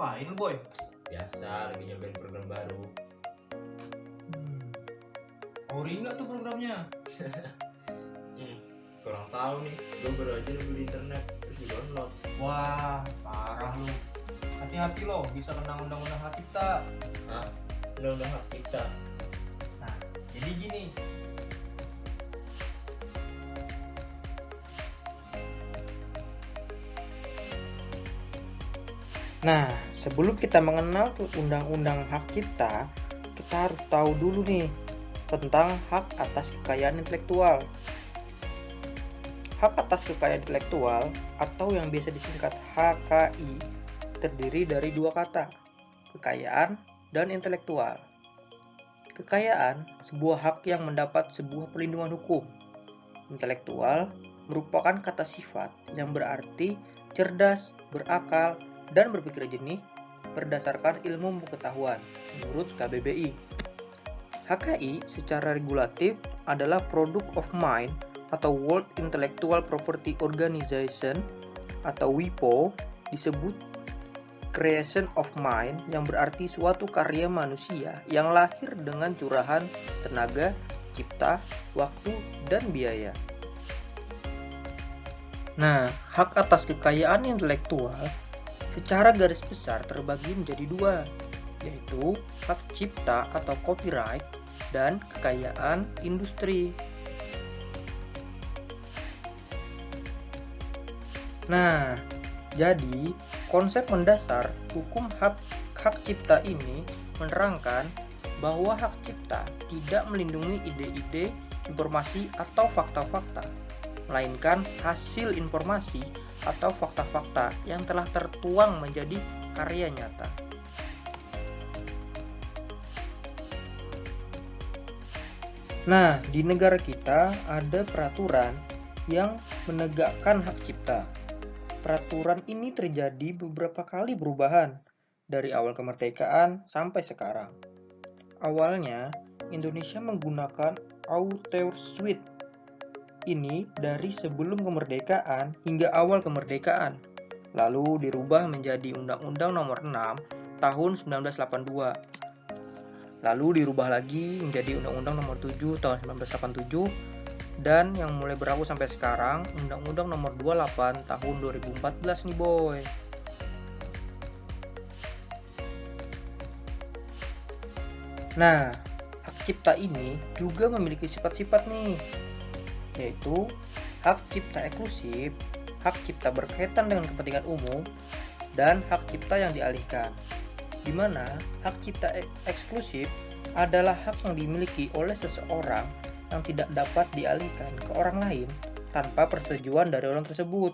Ngapain lu, Boy? Biasa lagi nyobain program baru. Ori nggak tuh programnya? Kurang tahu nih, gue baru aja nunggu di internet terus di download. Wah, parah lu. Hati-hati loh, bisa kena undang-undang hak cipta. Ah, undang-undang hak cipta. Nah, jadi gini. Nah, sebelum kita mengenal tuh undang-undang hak cipta, kita harus tahu dulu nih tentang hak atas kekayaan intelektual. Hak atas kekayaan intelektual atau yang biasa disingkat HKI terdiri dari dua kata, kekayaan dan intelektual. Kekayaan sebuah hak yang mendapat sebuah perlindungan hukum. Intelektual merupakan kata sifat yang berarti cerdas, berakal, dan berpikir jernih berdasarkan ilmu pengetahuan menurut KBBI. HKI secara regulatif adalah Product of Mind atau World Intellectual Property Organization atau WIPO, disebut Creation of Mind yang berarti suatu karya manusia yang lahir dengan curahan tenaga, cipta, waktu, dan biaya. Nah, hak atas kekayaan intelektual secara garis besar terbagi menjadi dua, yaitu hak cipta atau copyright dan kekayaan industri. Nah, jadi konsep mendasar hukum hak cipta ini menerangkan bahwa hak cipta tidak melindungi ide-ide, informasi, atau fakta-fakta, melainkan hasil informasi atau fakta-fakta yang telah tertuang menjadi karya nyata. Nah, di negara kita ada peraturan yang menegakkan hak cipta. Peraturan ini terjadi beberapa kali perubahan dari awal kemerdekaan sampai sekarang. Awalnya, Indonesia menggunakan Author Suite. Ini dari sebelum kemerdekaan hingga awal kemerdekaan. Lalu dirubah menjadi Undang-Undang Nomor 6 Tahun 1982. Lalu dirubah lagi menjadi Undang-Undang Nomor 7 Tahun 1987. Dan yang mulai berlaku sampai sekarang Undang-Undang Nomor 28 Tahun 2014 nih, Boy. Nah, hak cipta ini juga memiliki sifat-sifat nih, yaitu hak cipta eksklusif, hak cipta berkaitan dengan kepentingan umum, dan hak cipta yang dialihkan. Di mana hak cipta eksklusif adalah hak yang dimiliki oleh seseorang yang tidak dapat dialihkan ke orang lain tanpa persetujuan dari orang tersebut.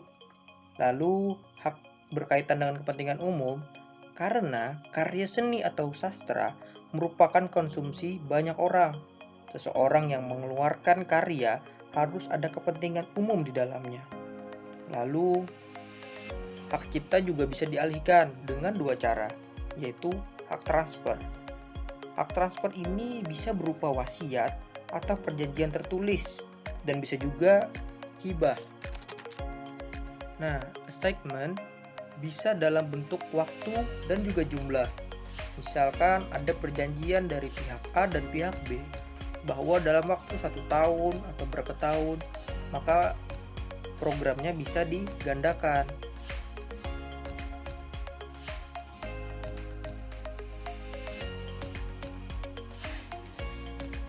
Lalu, hak berkaitan dengan kepentingan umum karena karya seni atau sastra merupakan konsumsi banyak orang. Seseorang yang mengeluarkan karya harus ada kepentingan umum di dalamnya. Lalu, hak cipta juga bisa dialihkan dengan dua cara, yaitu hak transfer. Hak transfer ini bisa berupa wasiat atau perjanjian tertulis, dan bisa juga hibah. Nah, assignment bisa dalam bentuk waktu dan juga jumlah. Misalkan ada perjanjian dari pihak A dan pihak B bahwa dalam waktu 1 tahun atau berapa tahun, maka programnya bisa digandakan.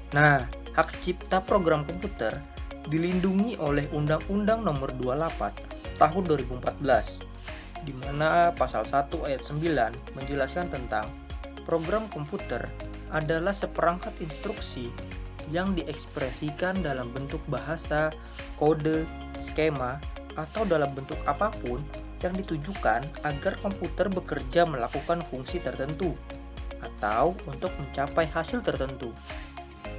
Nah, hak cipta program komputer dilindungi oleh Undang-Undang Nomor 28 Tahun 2014, di mana pasal 1 ayat 9 menjelaskan tentang program komputer adalah seperangkat instruksi yang diekspresikan dalam bentuk bahasa, kode, skema, atau dalam bentuk apapun yang ditujukan agar komputer bekerja melakukan fungsi tertentu atau untuk mencapai hasil tertentu.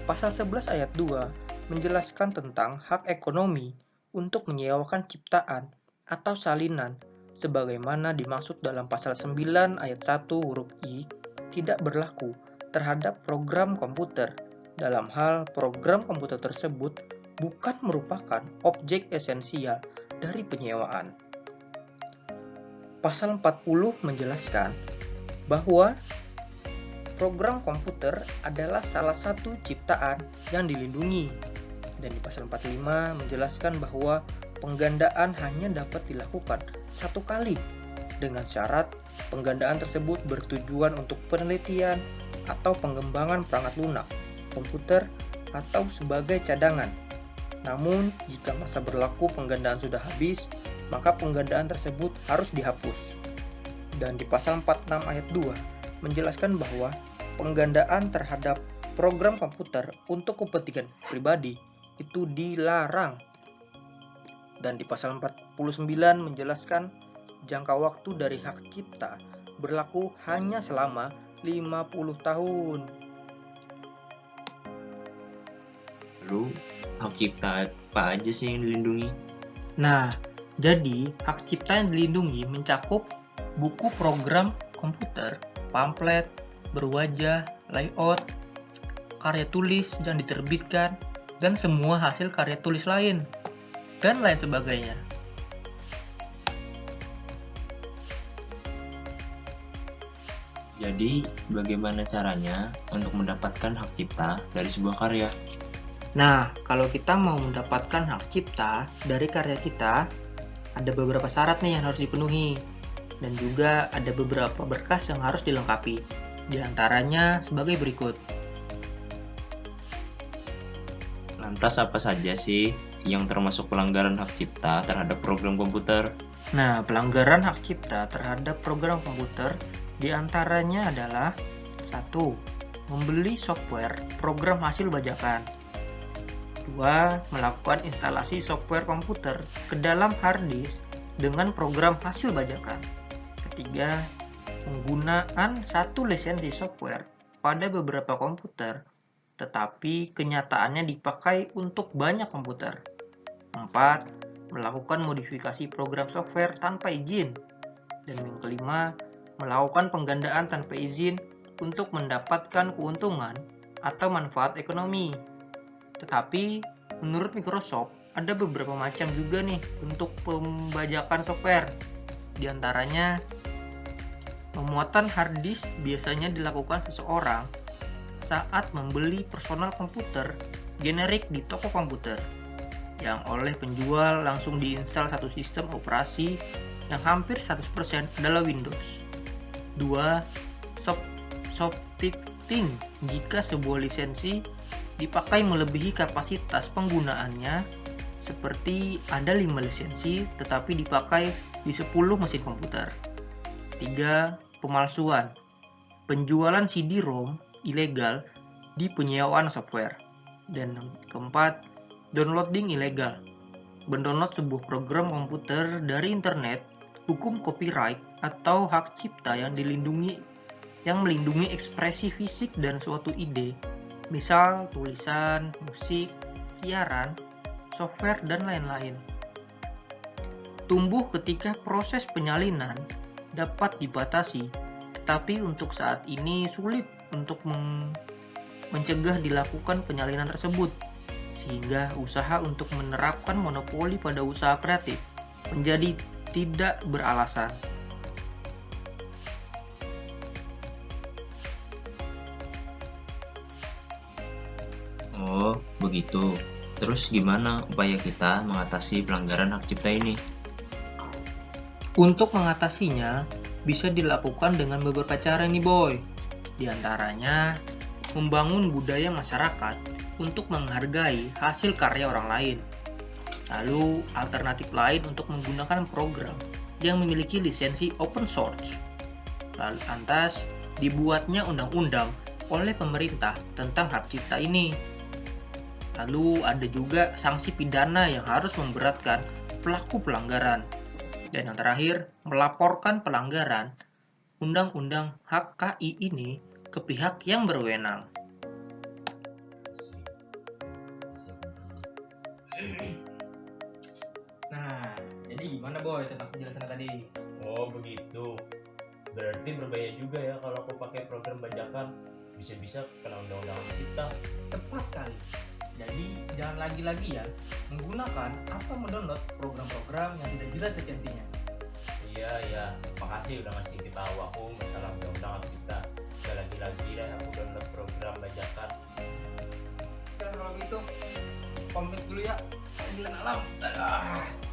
Pasal 11 ayat 2 menjelaskan tentang hak ekonomi untuk menyewakan ciptaan atau salinan sebagaimana dimaksud dalam pasal 9 ayat 1 huruf I tidak berlaku terhadap program komputer dalam hal program komputer tersebut bukan merupakan objek esensial dari penyewaan. Pasal 40 menjelaskan bahwa program komputer adalah salah satu ciptaan yang dilindungi. Dan di pasal 45 menjelaskan bahwa penggandaan hanya dapat dilakukan satu kali dengan syarat penggandaan tersebut bertujuan untuk penelitian atau pengembangan perangkat lunak, komputer, atau sebagai cadangan. Namun, jika masa berlaku penggandaan sudah habis, maka penggandaan tersebut harus dihapus. Dan di pasal 46 ayat 2 menjelaskan bahwa penggandaan terhadap program komputer untuk kepentingan pribadi itu dilarang. Dan di pasal 49 menjelaskan jangka waktu dari hak cipta berlaku hanya selama 50 tahun. Lalu hak cipta apa aja sih yang dilindungi? Nah, jadi hak cipta yang dilindungi mencakup buku program komputer, pamflet, berwajah, layout, karya tulis yang diterbitkan, dan semua hasil karya tulis lain, dan lain sebagainya. Jadi, bagaimana caranya untuk mendapatkan hak cipta dari sebuah karya? Nah, kalau kita mau mendapatkan hak cipta dari karya kita, ada beberapa syarat nih yang harus dipenuhi. Dan juga ada beberapa berkas yang harus dilengkapi. Di antaranya sebagai berikut. Lantas apa saja sih yang termasuk pelanggaran hak cipta terhadap program komputer? Nah, pelanggaran hak cipta terhadap program komputer di antaranya adalah 1. Membeli software program hasil bajakan. 2. Melakukan instalasi software komputer ke dalam hard disk dengan program hasil bajakan. 3. Penggunaan satu lisensi software pada beberapa komputer, tetapi kenyataannya dipakai untuk banyak komputer. 4. Melakukan modifikasi program software tanpa izin. Dan yang kelima, melakukan penggandaan tanpa izin untuk mendapatkan keuntungan atau manfaat ekonomi. Tetapi, menurut Microsoft, ada beberapa macam juga nih untuk pembajakan software. Di antaranya, pemuatan hard disk biasanya dilakukan seseorang saat membeli personal komputer generik di toko komputer, yang oleh penjual langsung diinstal satu sistem operasi yang hampir 100% adalah Windows. 2. Soft-ticking jika sebuah lisensi dipakai melebihi kapasitas penggunaannya, seperti ada 5 lisensi tetapi dipakai di 10 mesin komputer. 3. Pemalsuan, penjualan CD-ROM ilegal di penyewaan software. Dan keempat, downloading ilegal, mendownload sebuah program komputer dari internet, hukum copyright atau hak cipta yang melindungi ekspresi fisik dan suatu ide, misal tulisan, musik, siaran, software, dan lain-lain. Tumbuh ketika proses penyalinan dapat dibatasi, tetapi untuk saat ini sulit untuk mencegah dilakukan penyalinan tersebut, sehingga usaha untuk menerapkan monopoli pada usaha kreatif menjadi tidak beralasan. Oh, begitu. Terus gimana upaya kita mengatasi pelanggaran hak cipta ini? Untuk mengatasinya, bisa dilakukan dengan beberapa cara nih boy. Di antaranya, membangun budaya masyarakat untuk menghargai hasil karya orang lain. Lalu, alternatif lain untuk menggunakan program yang memiliki lisensi open source. Lalu lantas, dibuatnya undang-undang oleh pemerintah tentang hak cipta ini. Lalu ada juga sanksi pidana yang harus memberatkan pelaku pelanggaran. Dan yang terakhir, melaporkan pelanggaran Undang-Undang HKI ini ke pihak yang berwenang. Nah, jadi gimana boy tentang penjelasan tadi? Oh, begitu. Berarti berbahaya juga ya kalau aku pakai program bajakan. Bisa-bisa kena undang-undang kita. Tepat kali. Jadi jangan lagi-lagi ya menggunakan atau mendownload program-program yang tidak jelas lisensinya. Iya, makasih udah ngasih tahu aku masalah undang-undang hak cipta. Gak lagi-lagi deh aku download program bajakan. Ya kalau gitu, pamit dulu ya. Jalan alam. Dadah.